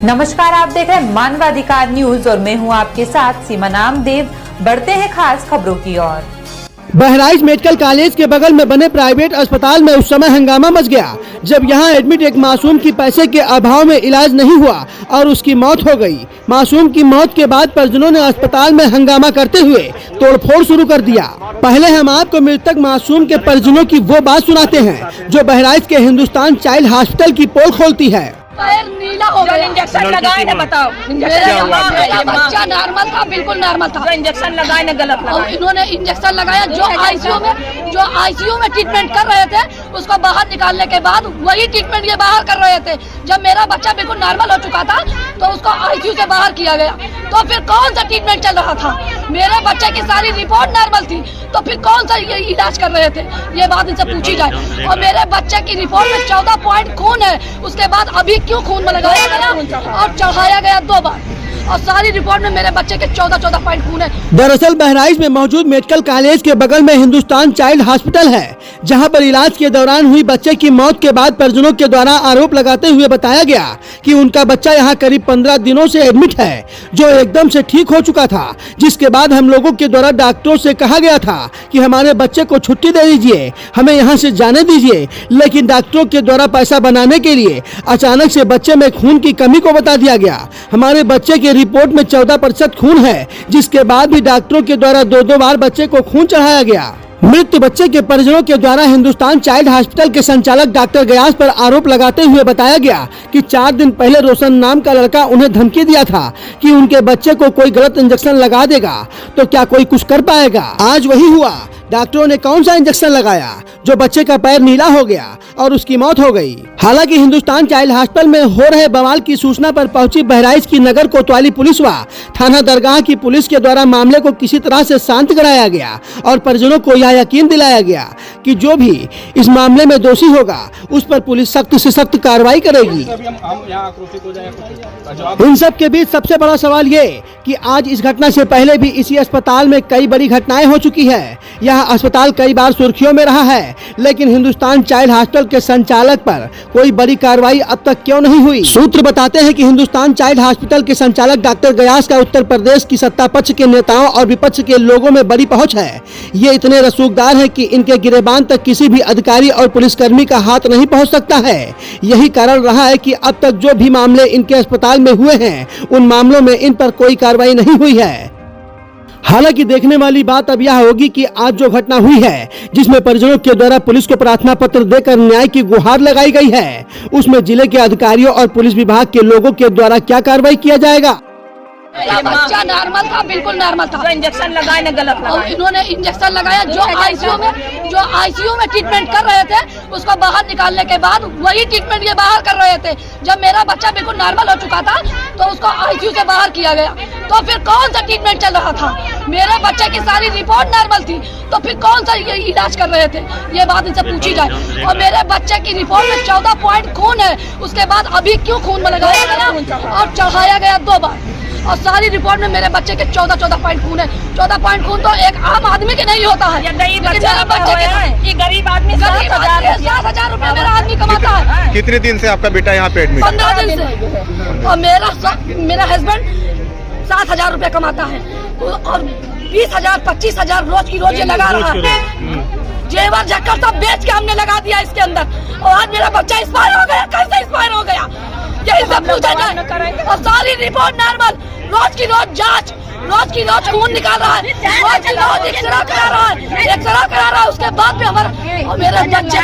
नमस्कार, आप देख रहे हैं मानवाधिकार न्यूज और मैं हूं आपके साथ सीमा नामदेव। बढ़ते हैं खास खबरों की ओर। बहराइच मेडिकल कॉलेज के बगल में बने प्राइवेट अस्पताल में उस समय हंगामा मच गया जब यहां एडमिट एक मासूम की पैसे के अभाव में इलाज नहीं हुआ और उसकी मौत हो गई। मासूम की मौत के बाद परिजनों ने अस्पताल में हंगामा करते हुए तोड़फोड़ शुरू कर दिया। पहले हम आपको मृतक मासूम के परिजनों की वो बात सुनाते हैं जो बहराइच के हिंदुस्तान चाइल्ड हॉस्पिटल की पोल खोलती है। पैर नीला हो गया। इंजेक्शन लगाए ना, बताओ। मेरा बच्चा नॉर्मल था, बिल्कुल नॉर्मल था। जो इंजेक्शन लगाए ना गलत लगाए। और इन्होंने इंजेक्शन लगाया। जो आईसीयू में ट्रीटमेंट कर रहे थे उसको बाहर निकालने के बाद वही ट्रीटमेंट ये बाहर कर रहे थे। जब मेरा बच्चा बिल्कुल नॉर्मल हो चुका था तो उसको आईसीयू से बाहर किया गया। तो फिर कौन सा ट्रीटमेंट चल रहा था? मेरे बच्चे की सारी रिपोर्ट नॉर्मल थी तो फिर कौन सा ये इलाज कर रहे थे? ये बात इनसे पूछी जाए। और मेरे बच्चे की रिपोर्ट में 14 पॉइंट खून है। उसके बाद अभी क्यों खून में लगाया गया और चढ़ाया गया 2 बार? और सारी रिपोर्ट में मेरे बच्चे के 14 पॉइंट खून है। दरअसल बहराइच में मौजूद मेडिकल कॉलेज के बगल में हिंदुस्तान चाइल्ड हॉस्पिटल है जहां पर इलाज के दौरान हुई बच्चे की मौत के बाद परिजनों के द्वारा आरोप लगाते हुए बताया गया कि उनका बच्चा यहां करीब 15 दिनों से एडमिट है जो एकदम से ठीक हो चुका था। जिसके बाद हम लोगों के द्वारा डॉक्टरों से कहा गया था कि हमारे बच्चे को छुट्टी दे दीजिए, हमें यहाँ से जाने दीजिए। लेकिन डॉक्टरों के द्वारा पैसा बनाने के लिए अचानक से बच्चे में खून की कमी को बता दिया गया। हमारे बच्चे के रिपोर्ट में 14% खून है, जिसके बाद भी डॉक्टरों के द्वारा 2 बार बच्चे को खून चढ़ाया गया। मृत बच्चे के परिजनों के द्वारा हिंदुस्तान चाइल्ड हॉस्पिटल के संचालक डॉक्टर गयास पर आरोप लगाते हुए बताया गया कि 4 दिन पहले रोशन नाम का लड़का उन्हें धमकी दिया था कि उनके बच्चे को कोई गलत इंजेक्शन लगा देगा तो क्या कोई कुछ कर पाएगा। आज वही हुआ। डॉक्टरों ने कौन सा इंजेक्शन लगाया जो बच्चे का पैर नीला हो गया और उसकी मौत हो गई। हालांकि हिंदुस्तान चाइल्ड हॉस्पिटल में हो रहे बवाल की सूचना पर पहुंची बहराइच की नगर कोतवाली पुलिस व थाना दरगाह की पुलिस के द्वारा मामले को किसी तरह से शांत कराया गया और परिजनों को यह यकीन दिलाया गया कि जो भी इस मामले में दोषी होगा उस पर पुलिस सख्त से सख्त कार्रवाई करेगी। इन सब के बीच सबसे बड़ा सवाल ये कि आज इस घटना से पहले भी इसी अस्पताल में कई बड़ी घटनाएं हो चुकी है। यह अस्पताल कई बार सुर्खियों में रहा है, लेकिन हिंदुस्तान चाइल्ड हॉस्पिटल के संचालक पर कोई बड़ी कार्रवाई अब तक क्यों नहीं हुई। सूत्र बताते हैं कि हिंदुस्तान चाइल्ड हॉस्पिटल के संचालक डॉक्टर गयास का उत्तर प्रदेश की सत्ता पक्ष के नेताओं और विपक्ष के लोगों में बड़ी पहुंच है। ये इतने रसूखदार है कि इनके गिरेबान तक किसी भी अधिकारी और पुलिसकर्मी का हाथ नहीं पहुँच सकता है। यही कारण रहा है कि अब तक जो भी मामले इनके अस्पताल में हुए हैं उन मामलों में इन पर कोई कार्रवाई नहीं हुई है। हालांकि देखने वाली बात अब यह होगी कि आज जो घटना हुई है जिसमें परिजनों के द्वारा पुलिस को प्रार्थना पत्र देकर न्याय की गुहार लगाई गई है, उसमें जिले के अधिकारियों और पुलिस विभाग के लोगों के द्वारा क्या कार्रवाई किया जाएगा। मेरा बच्चा नॉर्मल था, बिल्कुल नॉर्मल था। जो इंजेक्शन लगाए ना गलत लगाए। और इन्होंने इंजेक्शन लगाया। जो आईसीयू में ट्रीटमेंट कर रहे थे उसको बाहर निकालने के बाद वही ट्रीटमेंट ये बाहर कर रहे थे। जब मेरा बच्चा बिल्कुल नॉर्मल हो चुका था तो उसको आईसीयू से बाहर किया गया। तो फिर कौन सा ट्रीटमेंट चल रहा था? मेरे बच्चे की सारी रिपोर्ट नॉर्मल थी तो फिर कौन सा ये इलाज कर रहे थे? ये बात इनसे पूछी जाए। और मेरे बच्चे की रिपोर्ट में 14 पॉइंट खून है। उसके बाद अभी क्यों खून में लगाया गया और चढ़ाया गया 2 बार? और सारी रिपोर्ट में मेरे बच्चे के 14 पॉइंट खून है। 14 पॉइंट खून तो एक आम आदमी के नहीं होता है। ये गरीब आदमी 7,000 रुपए मेरा आदमी कमाता है। कितने दिन से आपका बेटा यहाँ पे एडमिट? 15 दिन से। और मेरा हस्बैंड 7,000 रुपए कमाता है और 20,000 25,000 रोज की रोज ये लगा रहा है। जेवर जक्कर सब बेच के हमने लगा दिया इसके अंदर। और आज मेरा बच्चा एक्सपायर हो गया। कैसे एक्सपायर हो गया यही सब पूछा जाए। और सारी रिपोर्ट नॉर्मल। रोज की रोज जांच, रोज की रोज खून निकाल रहा है, रोज की रोज एक्सरे करा रहा है। उसके बाद में मेरे बच्चे